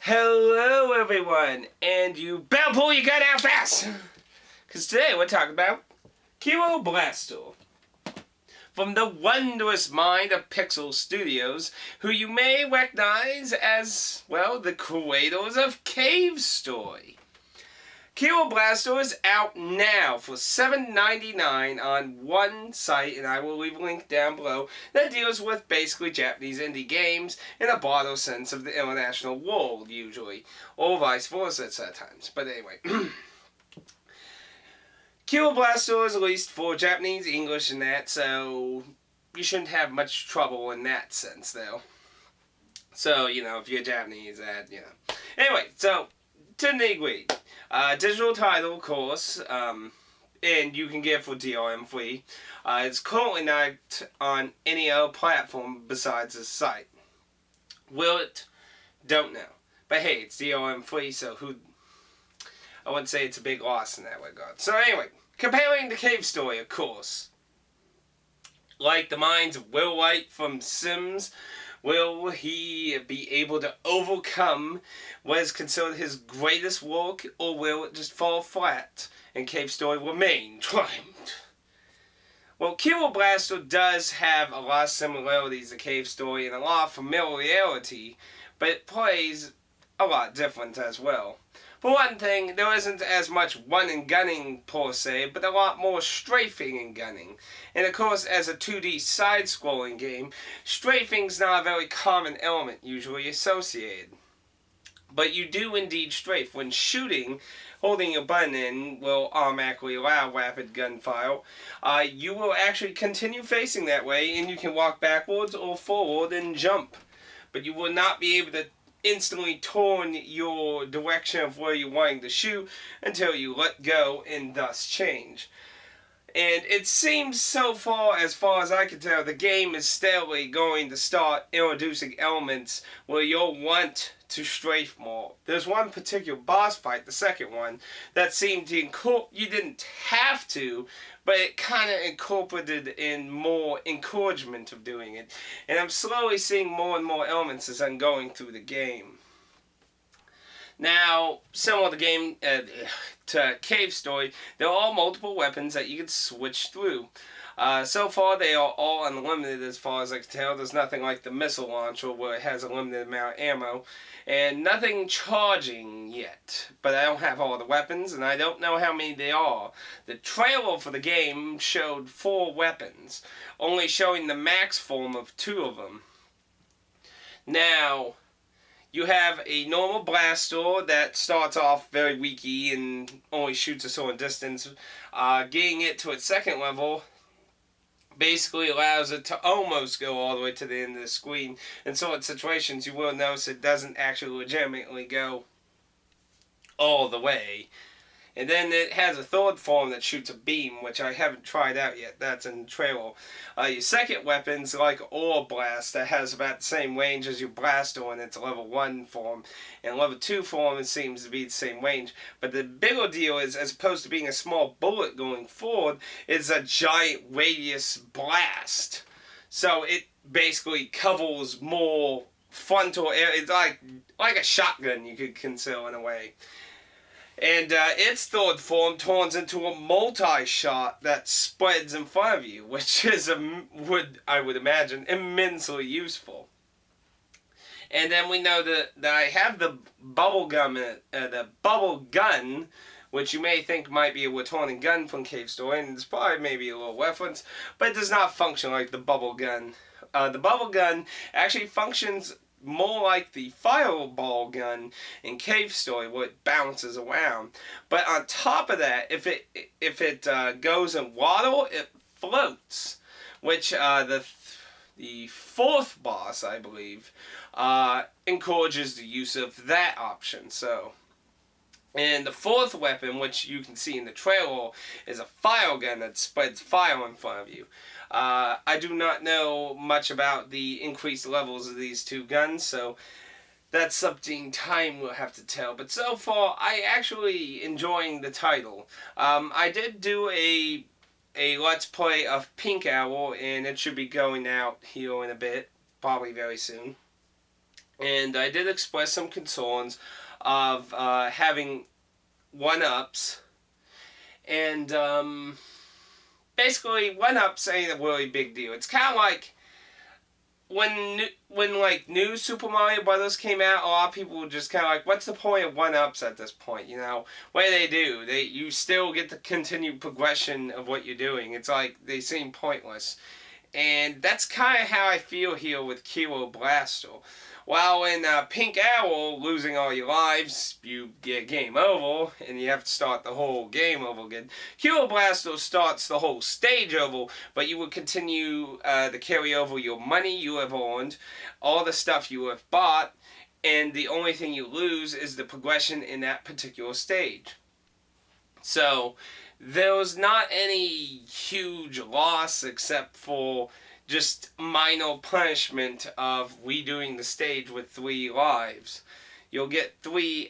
Hello everyone, and you better pull your gun out fast! Because today we're talking about Kero from the wondrous mind of Pixel Studios, who you may recognize as, well, the creators of Cave Story. Kero is out now for $7.99 on one site, and I will leave a link down below, that deals with basically Japanese indie games in a broader sense of the international world, usually. Or vice versa at times. But anyway. Kero is released for Japanese, English, and that, so you shouldn't have much trouble in that sense, though. So, if you're Japanese, Anyway, so, to nitty-gritty. Digital title, of course, and you can get it for DRM free. It's currently not on any other platform besides this site. Will it? Don't know. But hey, it's DRM free, so I wouldn't say it's a big loss in that regard. So anyway, comparing the Cave Story, of course. Like the minds of Will Wright from Sims, will he be able to overcome what is considered his greatest work, or will it just fall flat and Cave Story remain triumphed? Well, Kero does have a lot of similarities to Cave Story and a lot of familiarity, but it plays a lot different as well. For one thing, there isn't as much running gunning per se, but a lot more strafing and gunning. And of course, as a 2D side-scrolling game, strafing's not a very common element usually associated. But you do indeed strafe. When shooting, holding your button in will automatically allow rapid gunfire. You will actually continue facing that way, and you can walk backwards or forward and jump. But you will not be able to instantly turn your direction of where you're wanting to shoot until you let go and thus change. And it seems so far as I can tell, the game is steadily going to start introducing elements where you'll want to strafe more. There's one particular boss fight, the second one, that seemed to you didn't have to, but it kind of incorporated in more encouragement of doing it. And I'm slowly seeing more and more elements as I'm going through the game. Now, similar to Cave Story, there are multiple weapons that you can switch through. So far, they are all unlimited as far as I can tell. There's nothing like the missile launcher where it has a limited amount of ammo. And nothing charging yet. But I don't have all the weapons, and I don't know how many they are. The trailer for the game showed 4 weapons, only showing the max form of 2 of them. Now, you have a normal blaster that starts off very weaky and only shoots a certain distance. Getting it to its second level basically allows it to almost go all the way to the end of the screen. In certain situations, you will notice it doesn't actually legitimately go all the way. And then it has a third form that shoots a beam, which I haven't tried out yet. That's in the trailer. Your second weapon's like Ore Blast, that has about the same range as your blaster in its level 1 form. And level 2 form, it seems to be the same range. But the bigger deal is, as opposed to being a small bullet going forward, it's a giant radius blast. So it basically covers more frontal area. It's like a shotgun, you could consider in a way. And its third form turns into a multi-shot that spreads in front of you, which is, I would imagine, immensely useful. And then we know that I have the bubble gun, which you may think might be a returning gun from Cave Story, and it's probably maybe a little reference, but it does not function like the bubble gun. The bubble gun actually functions more like the fireball gun in Cave Story, where it bounces around. But on top of that, if it goes in water, it floats, which the fourth boss, I believe, encourages the use of that option. So, and the fourth weapon, which you can see in the trailer, is a fire gun that spreads fire in front of you. I do not know much about the increased levels of these 2 guns, so that's something time will have to tell. But so far, I actually enjoying the title. I did do a Let's Play of Pink Hour, and it should be going out here in a bit, probably very soon. And I did express some concerns of having one-ups. And basically, one-ups ain't a really big deal. It's kind of like when like new Super Mario Brothers came out, a lot of people were just kind of like, "What's the point of one-ups at this point?" You know, what do they do? You still get the continued progression of what you're doing. It's like they seem pointless, and that's kind of how I feel here with Kero Blaster. While in Pink Owl, losing all your lives, you get game over, and you have to start the whole game over again. Kero Blaster starts the whole stage over, but you will continue to carry over your money you have earned, all the stuff you have bought, and the only thing you lose is the progression in that particular stage. So, there was not any huge loss except for just minor punishment of redoing the stage with 3 lives. You'll get 3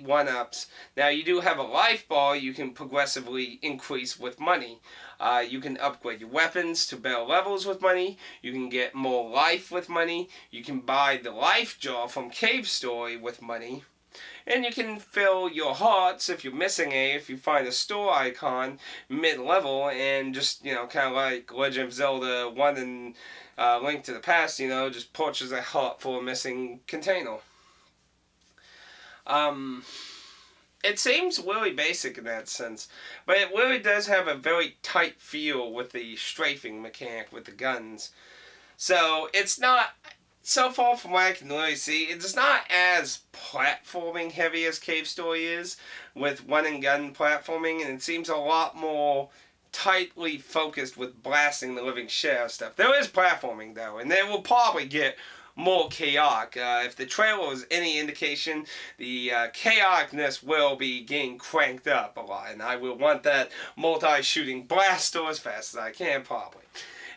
one-ups. Now you do have a life bar you can progressively increase with money. You can upgrade your weapons to better levels with money. You can get more life with money. You can buy the life jar from Cave Story with money. And you can fill your hearts if you're missing if you find a store icon mid-level and just, kind of like Legend of Zelda 1 and Link to the Past, just purchase a heart for a missing container. It seems really basic in that sense, but it really does have a very tight feel with the strafing mechanic with the guns. So it's not, so far from what I can really see, it's not as platforming heavy as Cave Story is, with one and gun platforming, and it seems a lot more tightly focused with blasting the living shit out of stuff. There is platforming though, and they will probably get more chaotic. If the trailer is any indication, the chaoticness will be getting cranked up a lot, and I will want that multi-shooting blaster as fast as I can, probably.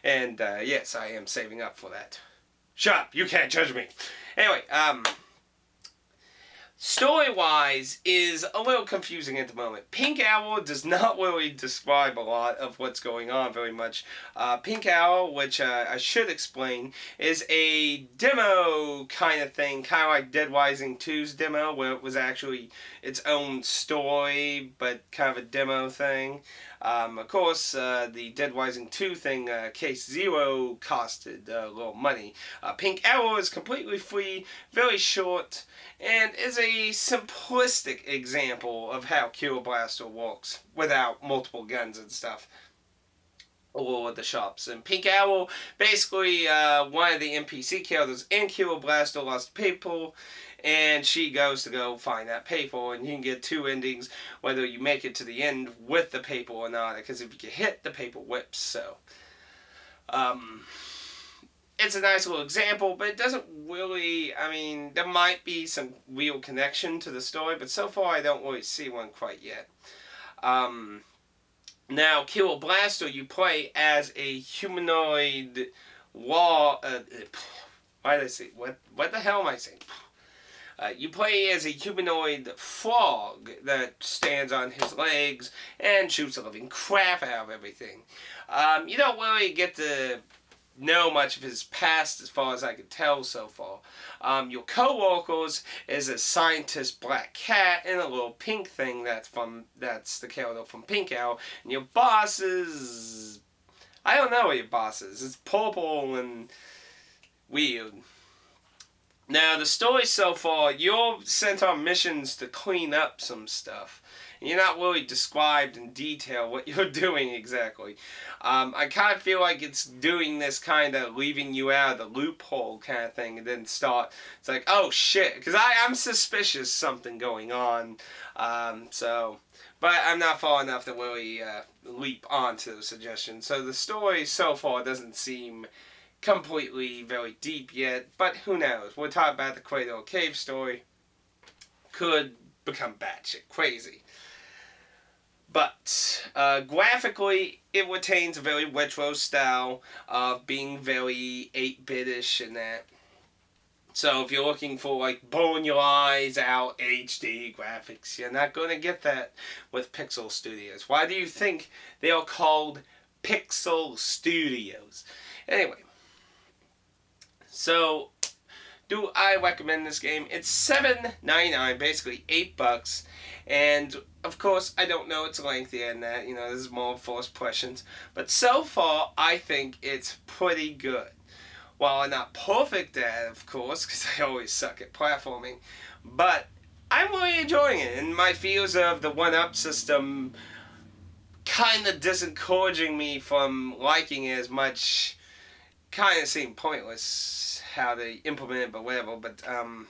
And yes, I am saving up for that. Shut up, you can't judge me. Anyway, story-wise is a little confusing at the moment. Pink Owl does not really describe a lot of what's going on very much. Pink Owl, which I should explain, is a demo kind of thing, kind of like Dead Rising 2's demo, where it was actually its own story, but kind of a demo thing. Of course, the Dead Rising 2 thing, Case Zero, costed a little money. Pink Owl is completely free, very short, and is a simplistic example of how Kero Blaster works without multiple guns and stuff. Or the shops. And Pink Owl, basically, one of the NPC characters in Kero Blaster lost people, and she goes to go find that paper, and you can get 2 endings, whether you make it to the end with the paper or not, because if you can hit, the paper whips, so. It's a nice little example, but it doesn't really, there might be some real connection to the story, but so far I don't really see one quite yet. Now, Kero Blaster, you play as a humanoid why did I say, what the hell am I saying? You play as a humanoid frog that stands on his legs and shoots the living crap out of everything. You don't really get to know much of his past as far as I can tell so far. Your co-workers is a scientist black cat and a little pink thing that's the character from Pink Owl. And your boss is, I don't know what your boss is. It's purple and weird. Now, the story so far, you're sent on missions to clean up some stuff. You're not really described in detail what you're doing exactly. I kind of feel like it's doing this kind of leaving you out of the loophole kind of thing, and then it's like, oh shit, because I'm suspicious something going on. But I'm not far enough to really leap onto the suggestion. So the story so far doesn't seem completely very deep yet, but who knows? We're talking about the Cradle Cave story. Could become batshit crazy. But graphically, it retains a very retro style of being very 8-bit-ish and that. So if you're looking for like burn your eyes out HD graphics, you're not going to get that with Pixel Studios. Why do you think they are called Pixel Studios? Anyway, so do I recommend this game? It's $7.99, basically $8. And of course, I don't know, it's lengthier than that. You know, there's more forced questions. But so far, I think it's pretty good. While I'm not perfect at it, of course, because I always suck at platforming. But I'm really enjoying it. And my fears of the 1-up system kind of disencouraging me from liking it as much kind of seem pointless how they implement it, but whatever. But I'm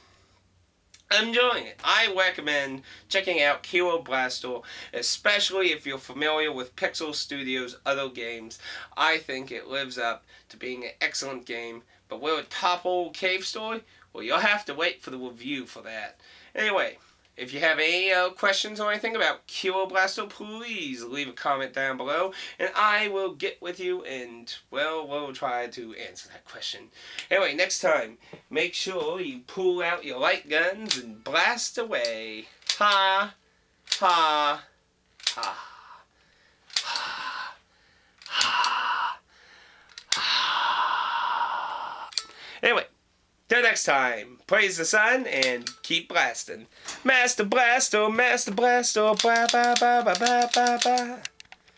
enjoying it. I recommend checking out Kero Blaster, especially if you're familiar with Pixel Studios' other games. I think it lives up to being an excellent game. But will it topple Cave Story? Well, you'll have to wait for the review for that. Anyway, if you have any questions or anything about Kero Blaster, please leave a comment down below, and I will get with you, and, well, we'll try to answer that question. Anyway, next time, make sure you pull out your light guns and blast away. Ha, ha, ha. Anyway, till next time, praise the sun and keep blasting. Master Blaster, Master Blaster, blah, blah, blah, blah, blah, blah, blah.